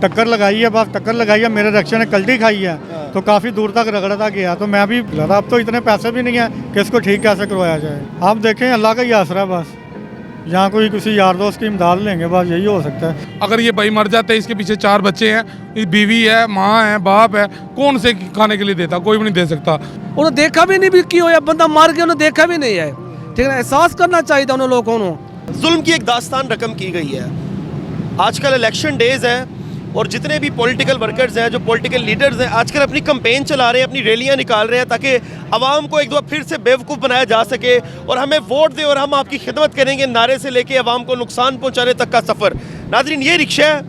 टक्कर लगाई है, बस टक्कर लगाई है, मेरे रिक्शे ने कल्टी खाई है तो काफ़ी दूर तक रगड़ता गया। तो मैं भी लगा अब तो इतने पैसे भी नहीं है कि इसको ठीक कैसे करवाया जाए। आप देखें अल्लाह का ही आसरा है, बस यहाँ कोई किसी यार दोस्त की इमदाद लेंगे, बस यही हो सकता है। अगर ये भाई मर जाते, इसके पीछे 4 बच्चे हैं, बीवी है, माँ है, बाप है, कौन से खाने के लिए देता? कोई भी नहीं दे सकता। उन्होंने देखा भी नहीं भी की हो, बंदा मार के उन्हें देखा भी नहीं है। ठीक है, एहसास करना चाहिए था उन लोगों को। जुल्म की एक दास्तान रकम की गई है। आजकल इलेक्शन डेज है और जितने भी पॉलिटिकल वर्कर्स हैं, जो पॉलिटिकल लीडर्स हैं, आजकल अपनी कैंपेन चला रहे हैं, अपनी रैलियां निकाल रहे हैं ताकि आवाम को एक दो फिर से बेवकूफ़ बनाया जा सके और हमें वोट दे और हम आपकी खिदमत करेंगे नारे से लेके आवाम को नुकसान पहुंचाने तक का सफ़र। नाज़रीन, ये रिक्शा है,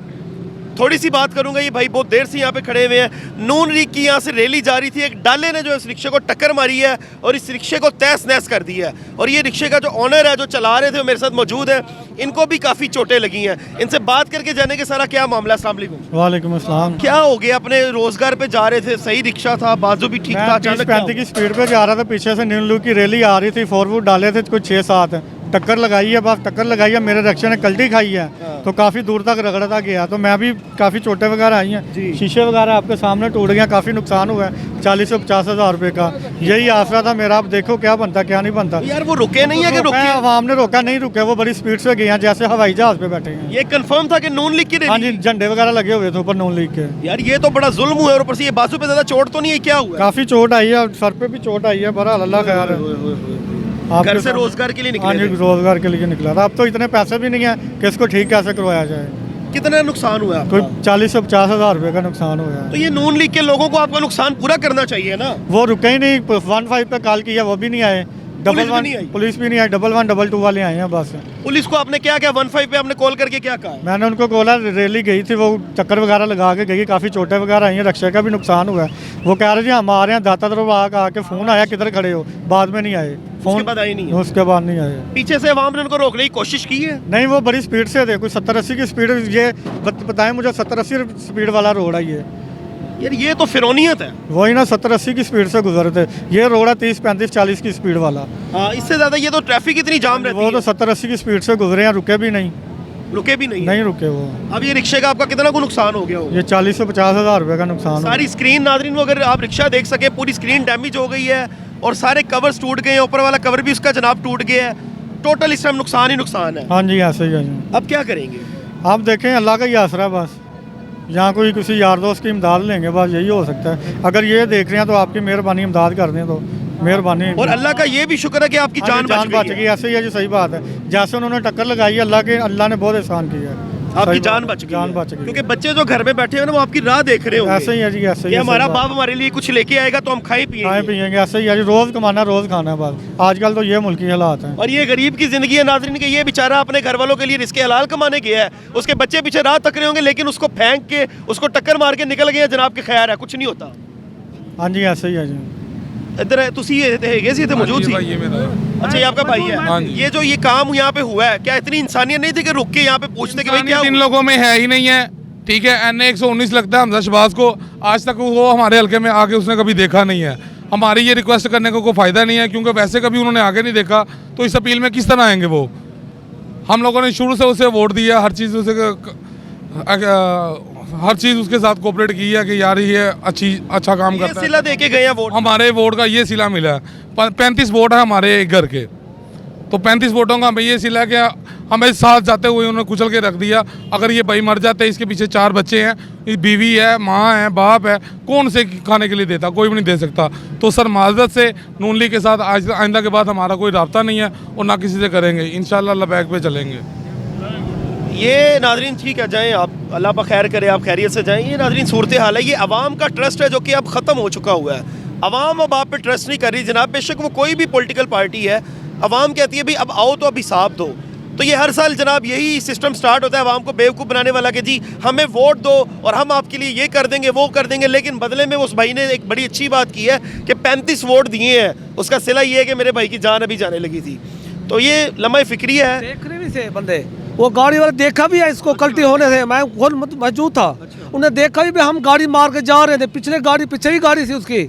थोड़ी सी बात करूंगा। ये भाई बहुत देर से यहाँ पे खड़े हुए हैं। नून लीग की यहाँ से रैली जा रही थी, एक डाले ने जो इस रिक्शे को टक्कर मारी है और इस रिक्शे को तहस नहस कर दिया है। और ये रिक्शे का जो ऑनर है, जो चला रहे थे, वो मेरे साथ मौजूद है। इनको भी काफ़ी चोटें लगी हैं। इनसे बात करके जाने के सारा क्या मामला। अस्सलाम वालेकुम। वालेकुम अस्सलाम। क्या हो गया? अपने रोजगार पे जा रहे थे, सही रिक्शा था, बाजू भी ठीक था, अचानक क्या 30-35 की स्पीड पे जा रहा था, पीछे से न्यू लुक की रैली आ रही थी, 4 वुड डाले थे कुछ 6-7, टक्कर लगाई है, बस टक्कर लगाई है, मेरे रिक्शे ने कल्टी खाई है तो काफ़ी दूर तक रगड़ता गया। तो मैं भी काफ़ी चोटें वगैरह आई हैं, शीशे वगैरह आपके सामने टूट गए, काफ़ी नुकसान हुआ है। 40 से 50 हज़ार रुपये का यही आसरा था मेरा। आप देखो क्या बनता क्या नहीं बनता। यार वो रुके नहीं है कि रुके? आवाम ने रोका नहीं, रुके, वो बड़ी स्पीड से गए हैं जैसे हवाई जहाज पे बैठे हैं। ये कंफर्म था कि नून लीग की हाँ रैली? जी, झंडे वगैरह लगे हुए थे ऊपर नून लीग के। यार ये तो बड़ा जुल्म हुआ है। और ऊपर से ये बाजू पे ज्यादा चोट तो नहीं है? क्या हुआ? काफ़ी चोट आई है, सर पे भी चोट आई है, बहरहाल अल्लाह खैर है। घर से रोजगार के लिए हाँ निकले जी, थे? रोजगार के लिए निकला था। अब तो इतने पैसे भी नहीं है कि इसको ठीक कैसे करवाया जाए। कितना नुकसान हुआ कोई आपका? 40 से 50 हज़ार रुपये का नुकसान हुआ है। तो ये नून लीग के लोगों को आपका नुकसान पूरा करना चाहिए ना। वो रुके ही नहीं, 15 पे कॉल किया वो भी नहीं आए, पुलिस भी नहीं आई? पुलिस भी नहीं आई, 11-11-22 वाले आए हैं बस। पुलिस को आपने क्या क्या 15 पे आपने कॉल करके क्या कहा? मैंने उनको बोला, रैली गई थी, वो चक्कर वगैरह लगा के गई, काफ़ी चोटें वगैरह आई हैं, रिक्शे का भी नुकसान हुआ है। वो कह रहे थे हम आ रहे हैं, दाता तरफ आके फ़ोन आया किधर खड़े हो, बाद में नहीं आए फ़ोन, उसके बाद आई नहीं है? उसके बाद नहीं आए। पीछे से अवाम ने उनको रोकने की कोशिश की है? नहीं, वो बड़ी स्पीड से थे, कोई 70-80 की स्पीड। ये बताएं मुझे, 70-80 स्पीड वाला रोड है ये? यार ये तो फिरौनियत है। वही ना, 70-80 की स्पीड से गुजर थे। ये रोड है 30-35-40 की स्पीड वाला। हाँ, इससे ज्यादा ये तो ट्रैफिक इतनी जाम रहती वो तो है। 70-80 की स्पीड से गुजरे हैं, रुके भी नहीं। रुके भी नहीं है? नहीं रुके वो। अब ये रिक्शे का आपका कितना को नुकसान हो गया होगा? ये 40 से 50 हज़ार रुपये का नुकसान हुआ। सारी स्क्रीन, नाज़रीन, वो अगर आप रिक्शा देख सके, पूरी स्क्रीन डैमेज हो गई है और सारे कवर्स टूट गए हैं, ऊपर वाला कवर भी उसका जनाब टूट गया है। टोटल इस टाइम नुकसान ही नुकसान है। हाँ जी, ऐसे ही है जी। अब क्या करेंगे? आप देखें अल्लाह का ही आसरा है, बस यहाँ कोई किसी यार दोस्त की इमदाद लेंगे, बस यही हो सकता है। अगर ये देख रहे हैं तो आपकी मेहरबानी, इमदाद कर दें तो मेहरबानी। और अल्लाह का ये भी शुक्र है कि आपकी जान बच गई। ऐसे ही है जी, सही बात है। जैसे उन्होंने टक्कर लगाई, अल्लाह ने बहुत एहसान किया है, आपकी जान बच गई। जान बच गई। क्योंकि बच्चे जो घर में बैठे हैं ना, वो आपकी राह देख रहे होंगे। ऐसे ही है जी, ऐसे ही कि है, हमारा सही बात। बाप हमारे लिए कुछ लेके आएगा तो हम खाए खाए पिएंगे। पिएंगे, ऐसे ही है जी, रोज़ कमाना रोज़ खाना है, बस आजकल तो ये मुल्की हालात हैं। और ये गरीब की जिंदगी है नाज़रीन, कि ये बेचारा अपने घर वालों के लिए रिस्के हलाल कमाने गया है, उसके बच्चे पीछे राह तक रहे होंगे, लेकिन उसको फेंक के, उसको टक्कर मार के निकल गए। जनाब के खैर है, कुछ नहीं होता। हाँ जी, ऐसे ही है जी। इधर तुसी ये मौजूद थी? ये मेरा अच्छा, ये आपका भाई हाँ है। जी। ये जो ये काम यहाँ पे हुआ है, क्या इतनी इंसानियत नहीं थी कि रुक के यहाँ पे पूछते कि भाई क्या इन हुआ? लोगों में है ही नहीं है। ठीक है, NA 119 लगता है हमजा शहबाज को, आज तक वो हमारे हल्के में आके उसने कभी देखा नहीं है। हमारी ये रिक्वेस्ट करने को कोई फ़ायदा नहीं है, क्योंकि वैसे कभी उन्होंने आगे नहीं देखा, तो इस अपील में किस तरह आएंगे वो? हम लोगों ने शुरू से उसे वोट दिया, हर चीज़ उसके साथ कोऑपरेट की है कि यार ये अच्छा काम ये करता है। सिला दे के गए हैं वोट। हमारे वोट का ये सिला मिला है। 35 वोट है हमारे घर के, तो 35 वोटों का हमें ये सिला कि हमें साथ जाते हुए उन्होंने कुचल के रख दिया। अगर ये भाई मर जाते, इसके पीछे 4 बच्चे हैं, बीवी है, माँ है, बाप है, कौन से खाने के लिए देता? कोई भी नहीं दे सकता। तो सर, माजरत से नून लीग के साथ आज आइंदा के बाद हमारा कोई रब्ता नहीं है और ना किसी से करेंगे। इंशाल्लाह अल्लाह बैक पे चलेंगे। ये नाजरीन ठीक है, जाएं आप, अल्लाह पर खैर करे, आप खैरियत से जाएं। ये नाजरीन सूरत हाल है, ये अवाम का ट्रस्ट है जो कि अब ख़त्म हो चुका हुआ है। अवाम अब आप पे ट्रस्ट नहीं कर रही जनाब, बेशक वो कोई भी पॉलिटिकल पार्टी है। अवाम कहती है भाई अब आओ तो अब हिसाब दो। तो ये हर साल जनाब यही सिस्टम स्टार्ट होता है अवाम को बेवकूफ़ बनाने वाला कि जी हमें वोट दो और हम आपके लिए ये कर देंगे, वो कर देंगे। लेकिन बदले में उस भाई ने एक बड़ी अच्छी बात की है कि 35 वोट दिए हैं, उसका सिला ये है कि मेरे भाई की जान अभी जाने लगी थी। तो ये लम्हा फिक्री है। देख रहे भी थे बंदे, वो गाड़ी वाले देखा भी है इसको कल्टी होने से, मैं खुद मौजूद था। उन्हें देखा भी हम गाड़ी मार के जा रहे थे, पिछले गाड़ी पीछे ही गाड़ी थी उसकी,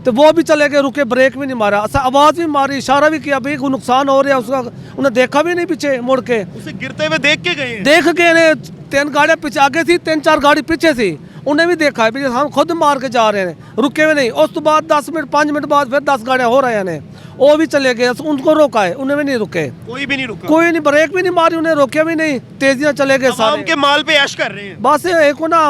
तो वो भी चले गए, रुके, ब्रेक भी नहीं मारा, अच्छा आवाज़ भी मारी, इशारा भी किया भाई को नुकसान हो रहा है उसका। उन्हें देखा भी नहीं पीछे मुड़ के, उसे गिरते हुए देख के गए हैं। देख के ने 3 गाड़ियाँ पीछे आगे थी, 3-4 गाड़ी पीछे थी, उन्हें भी देखा है, हम खुद मार के जा रहे हैं, रुके हुए नहीं। उस तो बाद 10 मिनट 5 मिनट बाद फिर 10 गाड़ियाँ हो रहे हैं, वो भी चले गए, उनको रोका है, उन्हें भी नहीं रुके, कोई भी नहीं रुका, कोई नहीं, ब्रेक भी नहीं मारी, उन्हें रोके भी नहीं, तेजियाँ चले गए आवाम सारे। के माल पे ऐश कर रहे हैं। बस एक को ना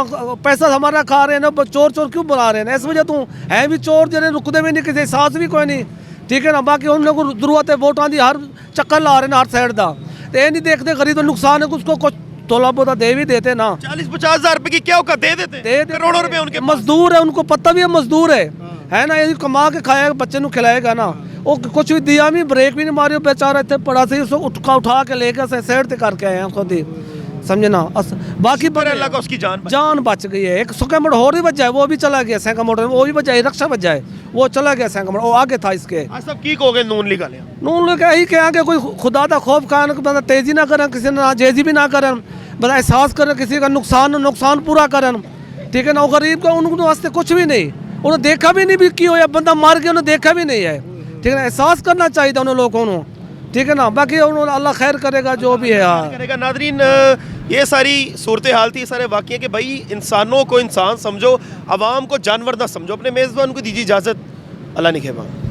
पैसा हमारा खा रहे हैं ना, चोर चोर क्यों बुला रहे हैं, इस वजह तू है भी चोर, जने रुकते भी नहीं, किसी साथ भी कोई नहीं, ठीक है ना। बाकी उन लोगों को जरूरत है, वोटां दी हर चक्कर ला रहे हैं हर साइड का, तो ये नहीं देखते गरीब नुकसान है, उसको कुछ थोड़ा बहुत दे भी देते ना। 40-50 हज़ार रुपए की क्या औकात दे देते, करोड़ों रुपए उनके पास। मजदूर है, उनको पता भी है मजदूर है ना, ये कमा के खाएगा, बच्चे को खिलाएगा ना, वो कुछ भी दिया नहीं, ब्रेक भी नहीं मारी, बेचारा इतने पड़ा से उसको उठा के लेकर साइड से करके आए हैं खुद ही, समझे ना। बाकी पर अल्लाह का उसकी जान बच गई है। एक सुकमड़ और भी बच जाए, वो भी चला गया सैंका मोटर में, वो भी बच जाए, रक्षा बच जाए, वो चला गया सैंका मोटर, वो आगे था इसके। आज सब की कहोगे नून लीग वाले? नून लोग यही कहें कि कोई खुदा का खौफ खान, बंदा तेजी ना करें, किसी ने जेजी भी ना करें, बंदा एहसास करें किसी का नुकसान पूरा करें, ठीक है ना। वो गरीब का उनके वास्ते कुछ भी नहीं, उन्हें देखा भी नहीं भी की हो, या बंदा मार के उन्हें देखा भी नहीं है, ठीक है ना। एहसास करना चाहिए था उन लोगों को, ठीक है ना। बाकी उन्होंने अल्लाह खैर करेगा जो भी है यार करेगा। नादरीन, ये सारी सूरत हाल थी, ये सारे वाक़ये कि भाई इंसानों को इंसान समझो, आवाम को जानवर ना समझो। अपने मेज़बान को दीजिए इजाज़त, अल्लाह निगहबान।